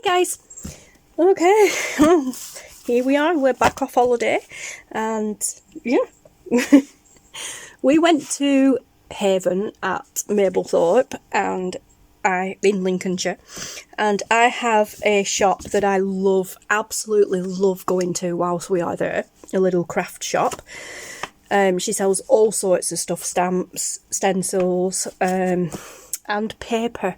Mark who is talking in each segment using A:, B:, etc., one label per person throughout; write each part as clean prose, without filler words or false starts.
A: Hi guys. Okay, here we are, we're back off holiday, and yeah, we went to Haven at Mablethorpe in Lincolnshire, and I have a shop that I love, absolutely love going to whilst we are there, a little craft shop. She sells all sorts of stuff, stamps, stencils, and paper,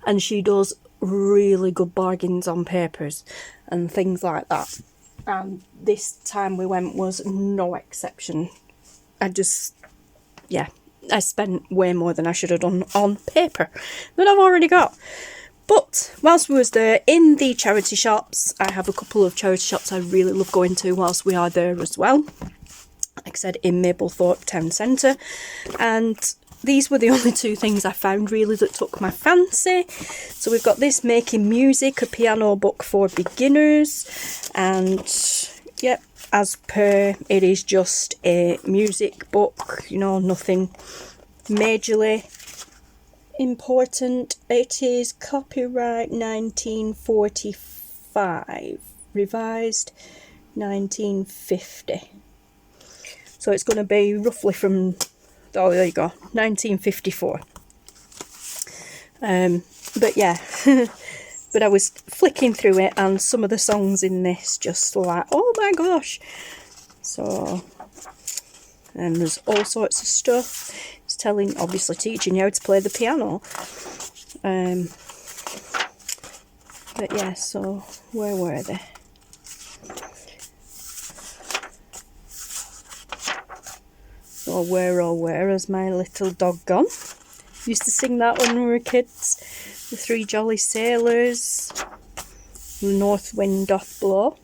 A: and she does really good bargains on papers and things like that. And this time we went was no exception. I spent way more than I should have done on paper that I've already got. But whilst we was there in the charity shops, I have a couple of charity shops I really love going to whilst we are there as well. Like I said, in Mablethorpe town centre, and these were the only two things I found really that took my fancy. So we've got this Making Music, a piano book for beginners, and yep, as per, it is just a music book, you know, nothing majorly important. It is copyright 1945, revised 1950. So it's going to be roughly from, oh there you go, 1954. But yeah, but I was flicking through it and some of the songs in this just like, oh my gosh. So, and there's all sorts of stuff. It's obviously teaching you how to play the piano. But yeah, so where were they? Oh where has my little dog gone? Used to sing that when we were kids. The Three Jolly Sailors, The North Wind Doth Blow.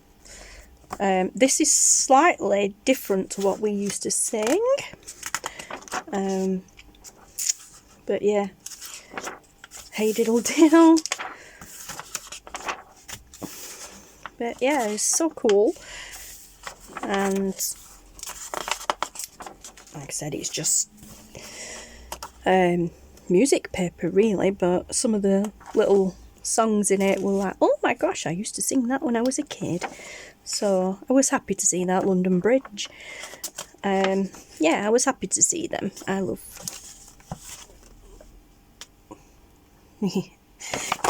A: This is slightly different to what we used to sing. But yeah, hey diddle diddle. But yeah, it's so cool. And like I said, it's just music paper really, but some of the little songs in it were like, oh my gosh, I used to sing that when I was a kid. So I was happy to see that. London Bridge. Yeah, I was happy to see them. I love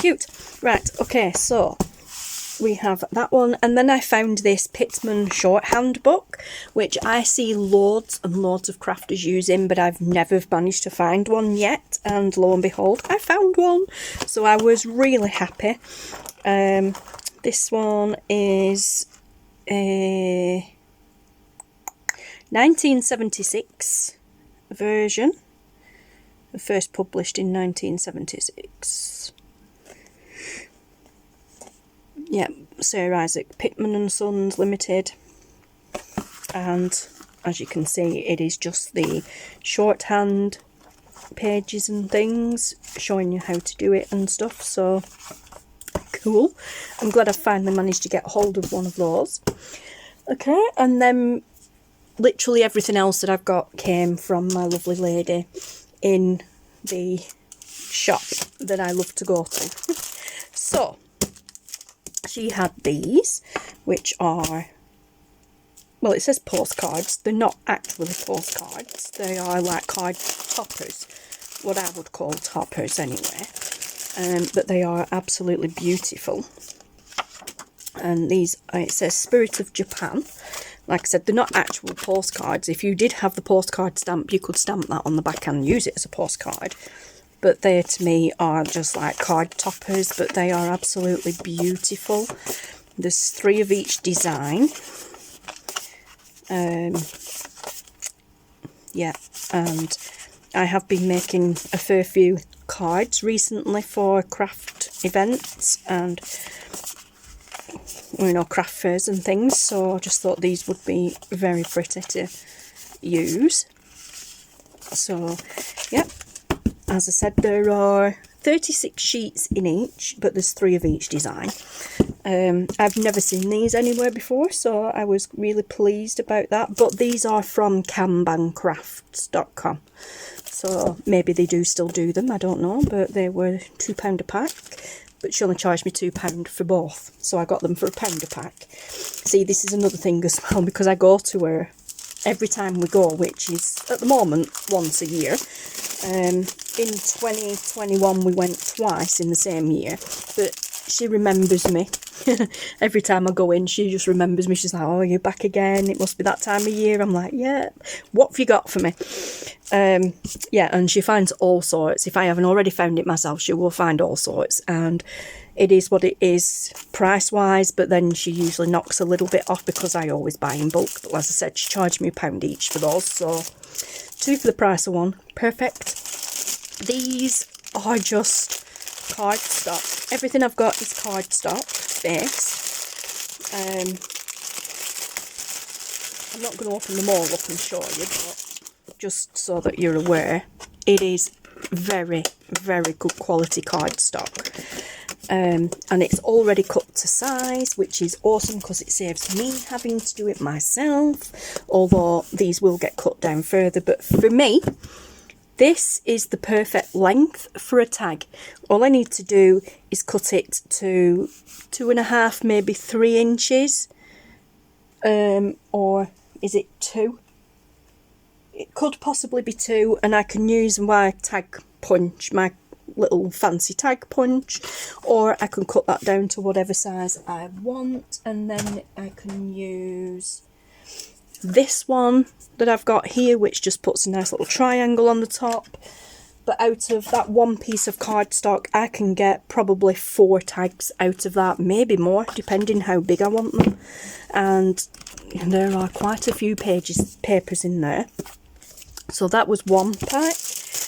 A: cute. Right, okay, so we have that one, and then I found this Pitman shorthand book, which I see loads and loads of crafters using, but I've never managed to find one yet, and lo and behold, I found one, so I was really happy. This one is a 1976 version, first published in 1976. Yeah, Sir Isaac Pitman and Sons Limited, and as you can see, it is just the shorthand pages and things showing you how to do it and stuff. So cool. I'm glad I finally managed to get hold of one of those. Okay, and then literally everything else that I've got came from my lovely lady in the shop that I love to go to. So she had these, which are, well, it says postcards. They're not actually postcards. They are like card toppers, what I would call toppers anyway. But they are absolutely beautiful. And these, it says Spirit of Japan. Like I said, they're not actual postcards. If you did have the postcard stamp, you could stamp that on the back and use it as a postcard. But they, to me, are just like card toppers, but they are absolutely beautiful. There's 3 of each design. Yeah, and I have been making a fair few cards recently for craft events and, you know, craft fairs and things, so I just thought these would be very pretty to use. So, yeah. As I said, there are 36 sheets in each, but there's 3 of each design. I've never seen these anywhere before, so I was really pleased about that. But these are from kanbancrafts.com, so maybe they do still do them, I don't know, but they were £2 a pack. but she only charged me £2 for both, so I got them for £1 a pack. See, this is another thing as well, because I go to her every time we go, which is at the moment once a year. In 2021 we went twice in the same year, but she remembers me. Every time I go in, she just remembers me. She's like, oh, you're back again, it must be that time of year. I'm like, yeah, what have you got for me? Yeah, and she finds all sorts. If I haven't already found it myself, she will find all sorts, and it is what it is price wise, but then she usually knocks a little bit off because I always buy in bulk. But as I said, she charged me £1 each for those, so 2 for the price of 1. Perfect. These are just cardstock. Everything I've got is cardstock base. I'm not going to open them all up and show you, but just so that you're aware, it is very, very good quality cardstock. And it's already cut to size, which is awesome because it saves me having to do it myself, although these will get cut down further. But for me, this is the perfect length for a tag. All I need to do is cut it to 2.5, maybe 3 inches, or is it 2? It could possibly be 2, and I can use my tag punch, my little fancy tag punch, or I can cut that down to whatever size I want, and then I can use this one that I've got here, which just puts a nice little triangle on the top. But out of that one piece of cardstock, I can get probably 4 tags out of that, maybe more, depending how big I want them. And there are quite a few papers in there. So that was 1 pack.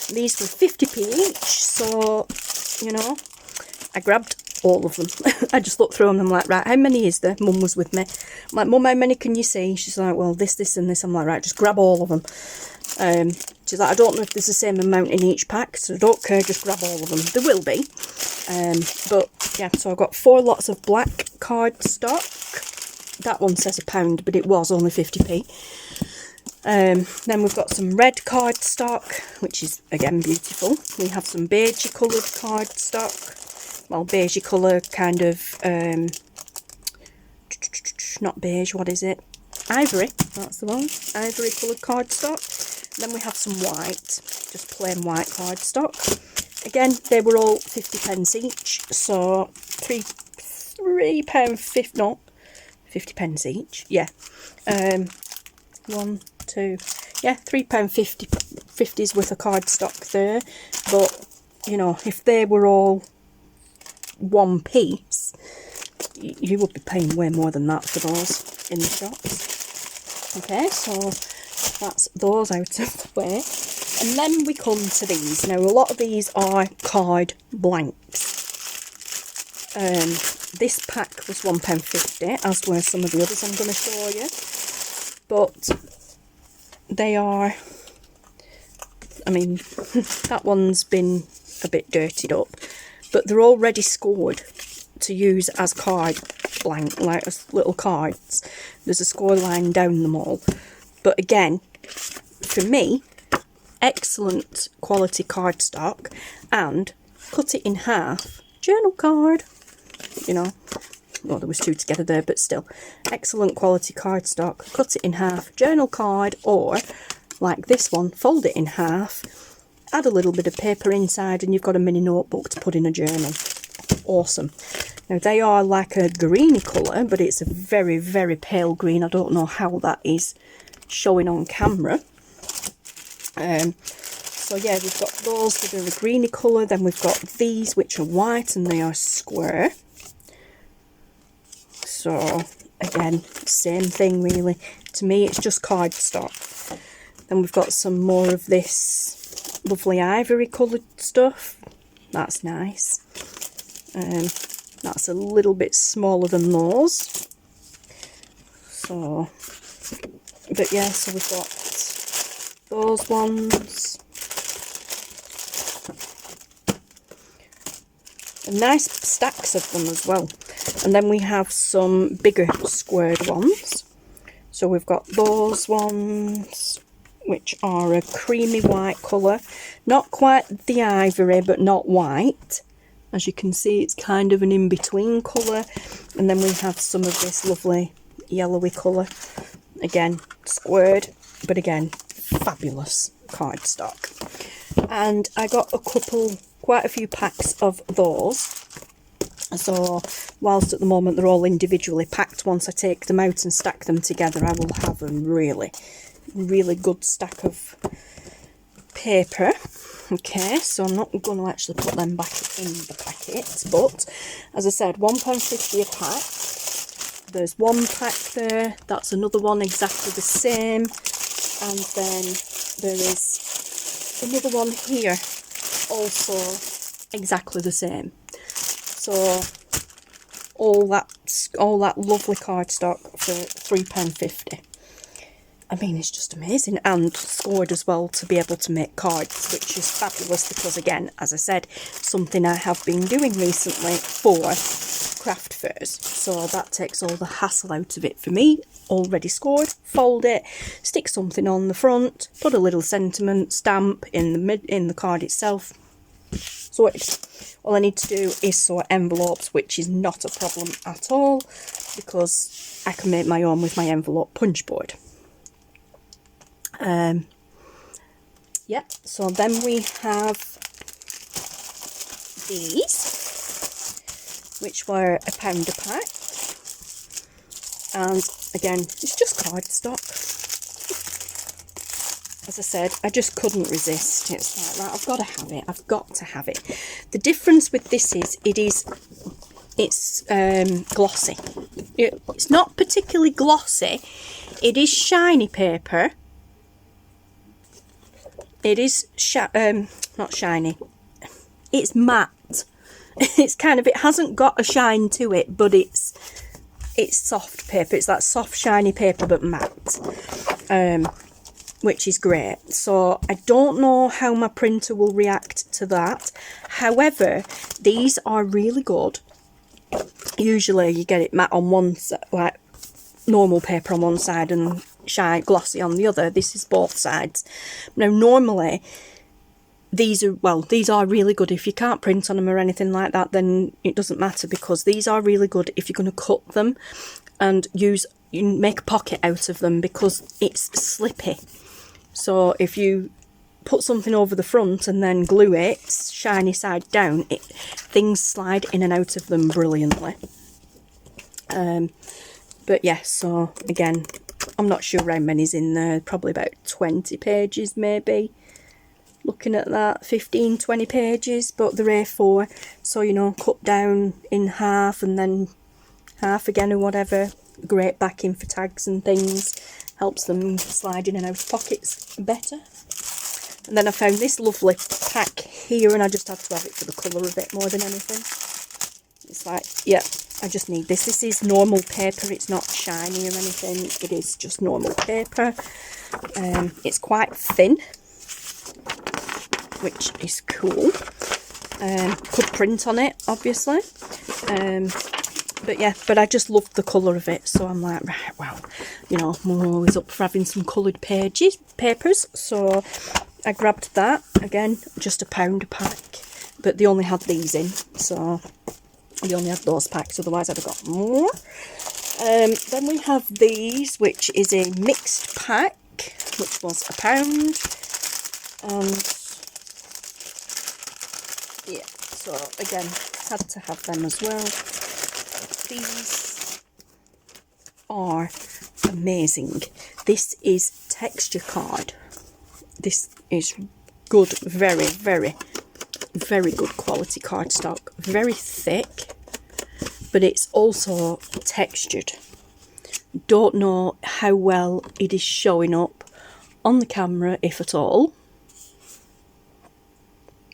A: These were 50p each, so, you know, I grabbed all of them. I just looked through them and I'm like, right, how many is there? Mum was with me. I'm like, Mum, how many can you see? She's like, well, this and this. I'm like, right, just grab all of them. She's like, I don't know if there's the same amount in each pack, so I don't care, just grab all of them. There will be. But yeah, so I got 4 lots of black cardstock. That one says £1, but it was only 50p. Then we've got some red cardstock, which is again beautiful. We have some beigey coloured cardstock. Well, beigey colour, kind of, not beige, what is it? Ivory, that's the one. Ivory coloured cardstock. Then we have some white, just plain white cardstock. Again, they were all 50p each, so £3.50, no, 50p each, yeah. 1, 2, yeah, £3.50's worth of cardstock there. But, you know, if they were all one piece, you would be paying way more than that for those in the shops. Okay, so that's those out of the way. And then we come to these. Now, a lot of these are card blanks. This pack was £1.50, as were some of the others I'm going to show you. But they are, I mean, that one's been a bit dirtied up, but they're already scored to use as card blank, like as little cards. There's a score line down them all. But again, for me, excellent quality cardstock, and cut it in half, journal card, you know. Well, there was 2 together there, but still, excellent quality cardstock. Cut it in half, journal card, or like this one, fold it in half, add a little bit of paper inside, and you've got a mini notebook to put in a journal. Awesome. Now, they are like a greeny colour, but it's a very, very pale green. I don't know how that is showing on camera. So yeah, we've got those that are a greeny colour. Then we've got these, which are white, and they are square. So again, same thing really. To me, it's just cardstock. Then we've got some more of this lovely ivory coloured stuff. That's nice. That's a little bit smaller than those. So, but yeah, so we've got those ones. And nice stacks of them as well. And then we have some bigger squared ones. So we've got those ones, which are a creamy white colour. Not quite the ivory, but not white. As you can see, it's kind of an in-between colour. And then we have some of this lovely yellowy colour. Again, squared, but again, fabulous cardstock. And I got quite a few packs of those. So whilst at the moment they're all individually packed, once I take them out and stack them together, I will have a really, really good stack of paper. Okay, so I'm not going to actually put them back in the packet, but as I said, £1.50 a pack. There's one pack there, that's another one exactly the same, and then there is another one here, also exactly the same. So all that lovely cardstock for £3.50. I mean, it's just amazing, and scored as well to be able to make cards, which is fabulous because, again, as I said, something I have been doing recently for craft fairs. So that takes all the hassle out of it for me. Already scored, fold it, stick something on the front, put a little sentiment stamp in the card itself. Sorted. All I need to do is sort envelopes, which is not a problem at all because I can make my own with my envelope punch board. Yeah, so then we have these, which were £1 a pack, and again, it's just cardstock. As I said, I just couldn't resist. It's like, right, I've got to have it, I've got to have it. The difference with this is, it's glossy. It's not particularly glossy, it is shiny paper. It is not shiny, it's matte. It's kind of, it hasn't got a shine to it, but it's soft paper. It's that soft shiny paper but matte, which is great. So I don't know how my printer will react to that. However, these are really good. Usually you get it matte on one side, like normal paper on one side, and shiny glossy on the other. This is both sides. Now normally these are really good. If you can't print on them or anything like that, then it doesn't matter, because these are really good if you're going to cut them and you make a pocket out of them, because it's slippy. So if you put something over the front and then glue it shiny side down, things slide in and out of them brilliantly. But yeah, so again, I'm not sure how many's in there, probably about 20 pages maybe. Looking at that, 15-20 pages, but they're A4, so you know, cut down in half and then half again or whatever. Great backing for tags and things, helps them slide in and out of pockets better. And then I found this lovely pack here, and I just had to have it for the colour of it more than anything. It's like, yeah, I just need this. This is normal paper, it's not shiny or anything, it is just normal paper. It's quite thin, which is cool. Could print on it, obviously. But yeah, but I just loved the colour of it, so I'm like, right, well, you know, I'm always up for having some coloured papers, so I grabbed that. Again, just £1 a pack, but they only had these in, so they only had those packs, otherwise I'd have got more. Then we have these, which is a mixed pack, which was £1, and yeah, so again, had to have them as well. These are amazing. This is texture card. This is good, very, very, very good quality cardstock. Very thick, but it's also textured. Don't know how well it is showing up on the camera, if at all,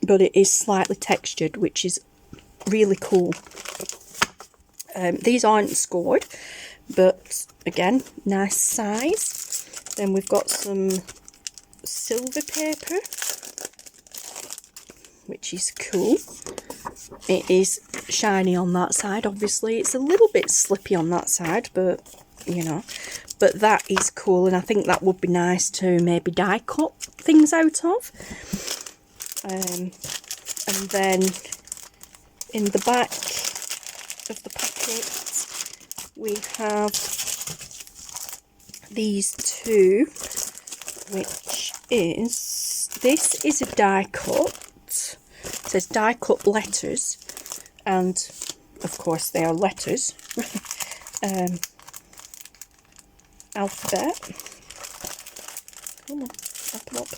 A: but it is slightly textured, which is really cool. These aren't scored, but again, nice size. Then we've got some silver paper, which is cool. It is shiny on that side, obviously. It's a little bit slippy on that side, but you know, but that is cool, and I think that would be nice to maybe die cut things out of. And then in the back of the packet we have these two, which is, this is a die cut. It says die cut letters, and of course they are letters. Alphabet. Come on, open up.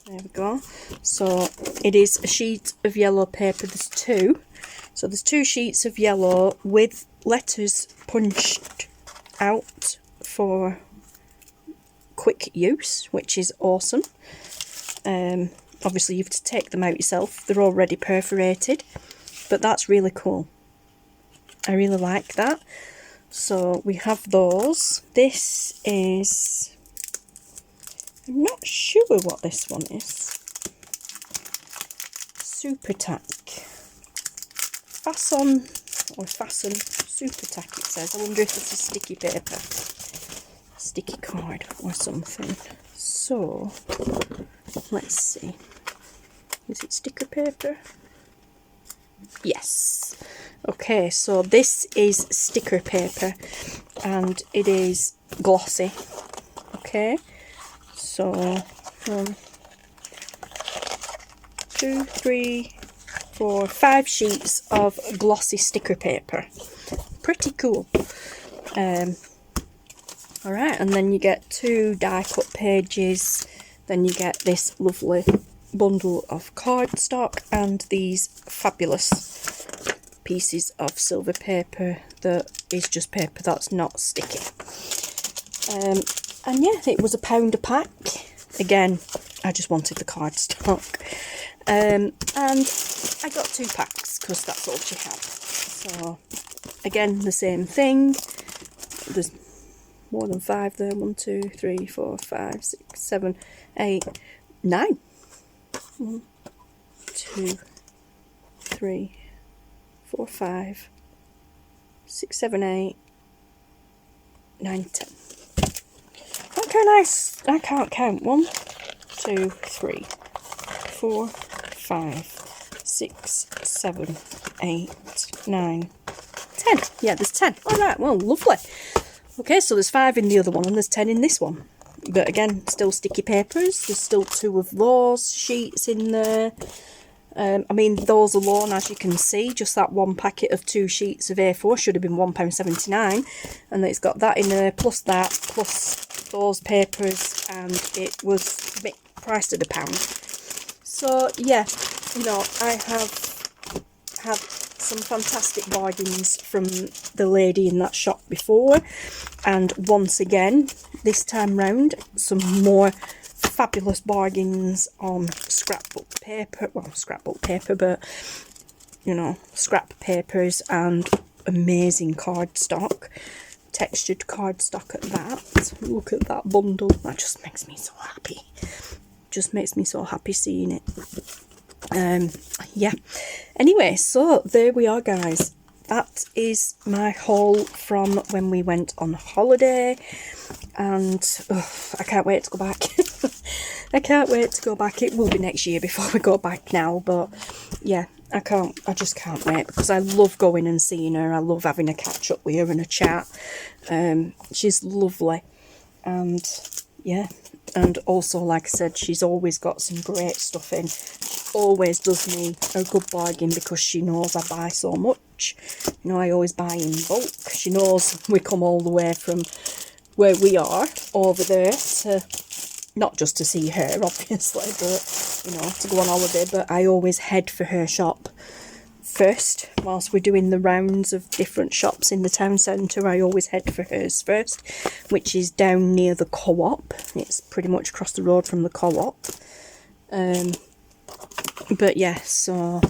A: There we go. So it is a sheet of yellow paper. There's two. So there's two sheets of yellow with letters punched out for quick use, which is awesome. Obviously you have to take them out yourself. They're already perforated, but that's really cool. I really like that. So we have those. This is, I'm not sure what this one is. Super Tack. Fasten Super Tack it says. I wonder if it's a sticky paper. Sticky card or something. So, let's see. Is it sticker paper? Yes. Okay, so this is sticker paper and it is glossy. Okay, so 1, 2, 3, 4, 5 sheets of glossy sticker paper. Pretty cool. Alright, and then you get 2 die cut pages, then you get this lovely bundle of cardstock and these fabulous pieces of silver paper that is just paper that's not sticky. And yeah, it was £1 a pack. Again, I just wanted the cardstock. And I got 2 packs because that's all she had. So again, the same thing. There's more than 5 there. 1, 2, 3, 4, 5, 6, 7, 8, 9. 1, 2, 3, 4, 5, 6, 7, 8, 9, 10. I can't count. 1, 2, 3, 4, 5, 6, 7, 8, 9, 10. Yeah, there's 10. Alright, well, lovely. Okay, so there's 5 in the other one and there's 10 in this one. But again, still sticky papers. There's still 2 of those sheets in there. I mean, those alone, as you can see, just that one packet of 2 sheets of A4 should have been £1.79. And it's got that in there, plus that, plus those papers, and it was priced at £1. So, yeah, you know, I have had some fantastic bargains from the lady in that shop before. And once again, this time round, some more fabulous bargains on scrapbook paper. Well, scrapbook paper, but, you know, scrap papers and amazing cardstock. Textured cardstock at that. Look at that bundle. That just makes me so happy. Just makes me so happy seeing it. Yeah. Anyway, so there we are, guys. That is my haul from when we went on holiday, and I can't wait to go back. I can't wait to go back. It will be next year before we go back now, but yeah, I just can't wait, because I love going and seeing her. I love having a catch up with her and a chat. She's lovely, and yeah, and also, like I said, she's always got some great stuff in. She always does me a good bargain because she knows I buy so much. You know, I always buy in bulk. She knows we come all the way from where we are over there to, not just to see her, obviously, but, you know, to go on holiday. But I always head for her shop first. Whilst we're doing the rounds of different shops in the town centre, I always head for hers first, which is down near the co-op. It's pretty much across the road from the co-op. But yeah, so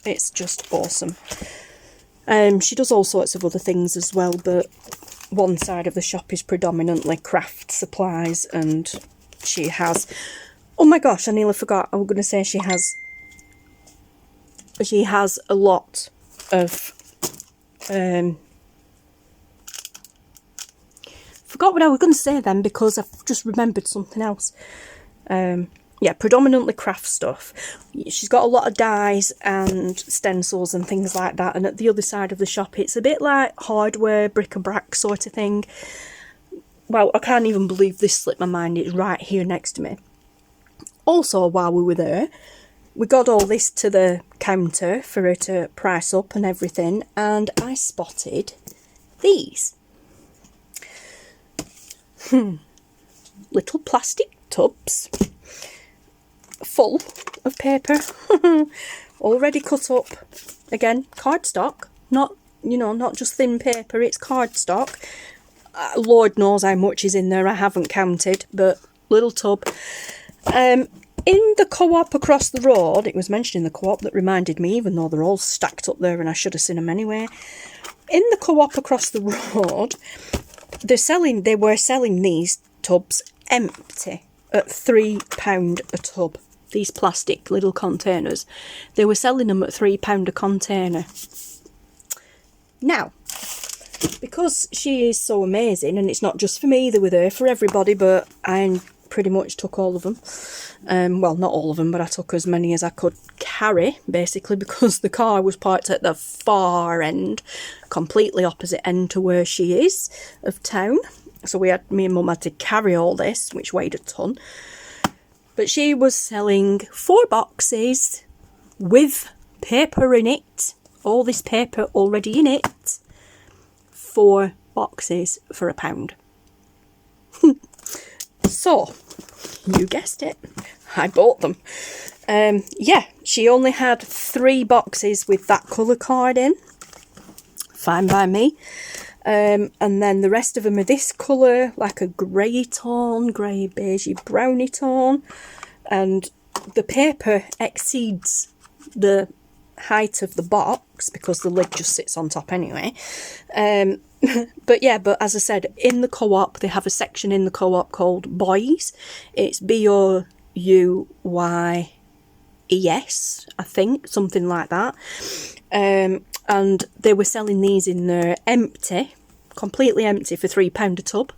A: it's just awesome. She does all sorts of other things as well, but one side of the shop is predominantly craft supplies, and she has, oh my gosh, I nearly forgot, I was going to say she has a lot of, forgot forgot what I was going to say then, because I've just remembered something else. Yeah, predominantly craft stuff. She's got a lot of dies and stencils and things like that. And at the other side of the shop, it's a bit like hardware, bric-a-brac sort of thing. Well, I can't even believe this slipped my mind. It's right here next to me. Also, while we were there, we got all this to the counter for her to price up and everything. And I spotted these. Little plastic tubs. Full of paper. Already cut up. Again, cardstock. Not, you know, not just thin paper, it's cardstock. Lord knows how much is in there, I haven't counted, but little tub. In the co-op across the road, it was mentioned in the co-op that reminded me, even though they're all stacked up there and I should have seen them anyway. In the co-op across the road, they were selling these tubs empty at £3 a tub. These plastic little containers. They were selling them at £3 a container. Now, because she is so amazing, and it's not just for me, they were there for everybody, but I pretty much took all of them. Well, not all of them, but I took as many as I could carry, basically, because the car was parked at the far end, completely opposite end to where she is of town. So me and Mum had to carry all this, which weighed a ton. But she was selling 4 boxes with paper in it. All this paper already in it. 4 boxes for £1. So, you guessed it. I bought them. Yeah, she only had 3 boxes with that colour card in. Fine by me. And then the rest of them are this colour, like a grey tone, grey beigey browny tone, and the paper exceeds the height of the box because the lid just sits on top anyway. But as I said, in the co-op they have a section in the co-op called Boys. It's BOUYES, I think, something like that. And they were selling these in there empty, completely empty, for £3 a tub.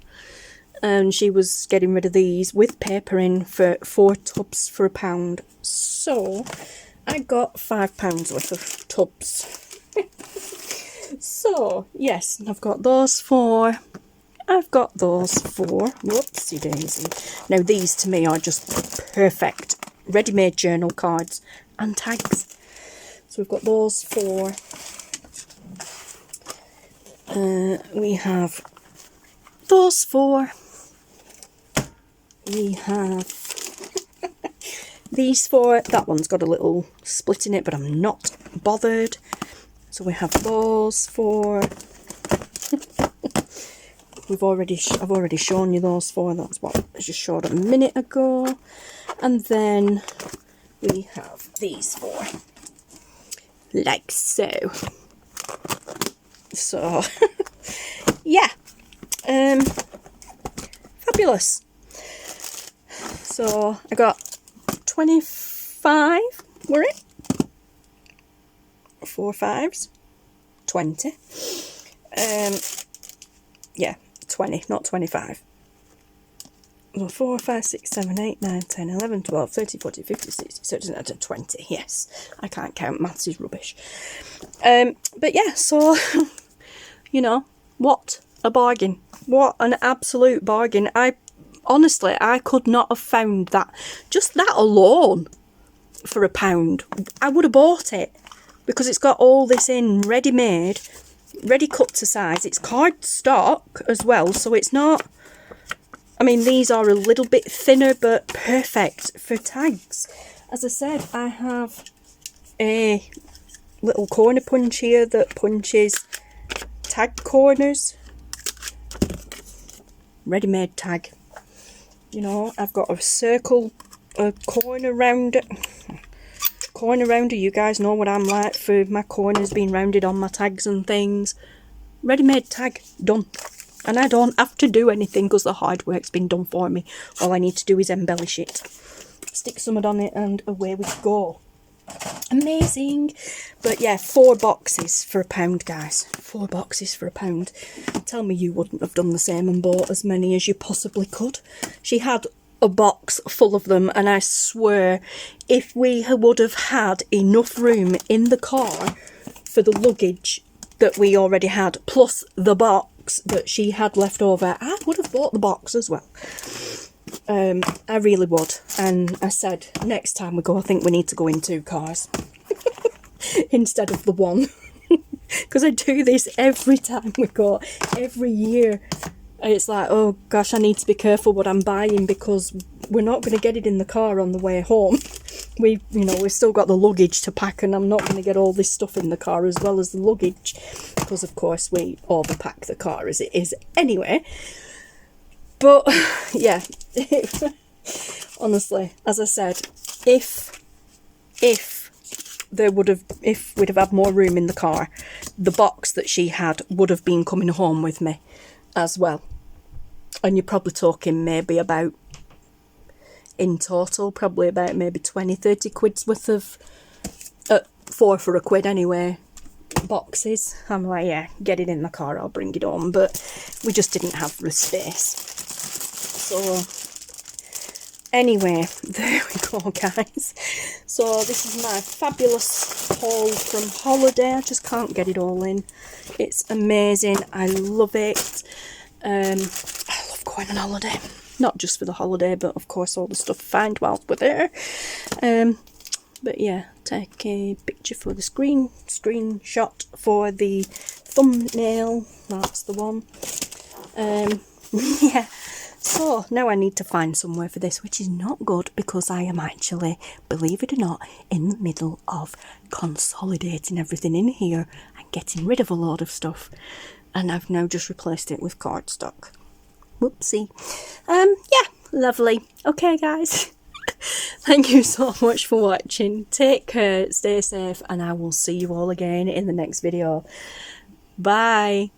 A: And she was getting rid of these with paper in for 4 tubs for £1. So I got £5 worth of tubs. So yes, I've got those 4. I've got those 4. Whoopsie daisy. Now these to me are just perfect ready-made journal cards and tags. So we've got those 4. We have those 4. We have these 4. That one's got a little split in it, but I'm not bothered. So we have those 4. I've already shown you those 4. That's what I just showed a minute ago. And then we have these 4. Like so. So, yeah, fabulous. So I got 25, were it? 4 5s, 20. Yeah, 20, not 25. So 4, 5, 6, 7, 8, 9, 10, 11, 12, 13, 14, 15, 16, 17, 18, 20. Yes, I can't count. Maths is rubbish. But yeah, so, you know, what a bargain. What an absolute bargain. Honestly, I could not have found that. Just that alone for £1. I would have bought it. Because it's got all this in ready-made, ready cut to size. It's cardstock as well, so it's not... I mean, these are a little bit thinner, but perfect for tags. As I said, I have a little corner punch here that punches tag corners. Ready-made tag. You know, I've got a circle, a corner rounder. Corner rounder, you guys know what I'm like for my corners being rounded on my tags and things. Ready-made tag, done. And I don't have to do anything because the hard work's been done for me. All I need to do is embellish it. Stick something on it and away we go. Amazing. But yeah, 4 boxes for £1, guys. 4 boxes for £1. Tell me you wouldn't have done the same and bought as many as you possibly could. She had a box full of them, and I swear if we would have had enough room in the car for the luggage that we already had, plus the box that she had left over, I would have bought the box as well. I really would. And I said, next time we go, I think we need to go in 2 cars instead of the one. Because I do this every time we go, every year. It's like, oh gosh, I need to be careful what I'm buying, because we're not going to get it in the car on the way home. We've still got the luggage to pack, and I'm not going to get all this stuff in the car as well as the luggage, because of course we overpack the car as it is anyway. But yeah, honestly, as I said, if we'd have had more room in the car, the box that she had would have been coming home with me as well. And you're probably talking maybe about, in total, probably about maybe 20-30 quid's worth of 4 for £1 anyway boxes. I'm like, yeah, get it in the car, I'll bring it home. But we just didn't have the space. So anyway, there we go, guys. So this is my fabulous haul from holiday. I just can't get it all in. It's amazing. I love it. I love going on holiday. Not just for the holiday, but of course all the stuff I find whilst we're there. But yeah, take a picture for the screenshot for the thumbnail. That's the one. Yeah. So now I need to find somewhere for this, which is not good, because I am actually, believe it or not, in the middle of consolidating everything in here and getting rid of a load of stuff. And I've now just replaced it with cardstock. Whoopsie. Yeah, lovely. Okay, guys. Thank you so much for watching. Take care, stay safe, and I will see you all again in the next video. Bye.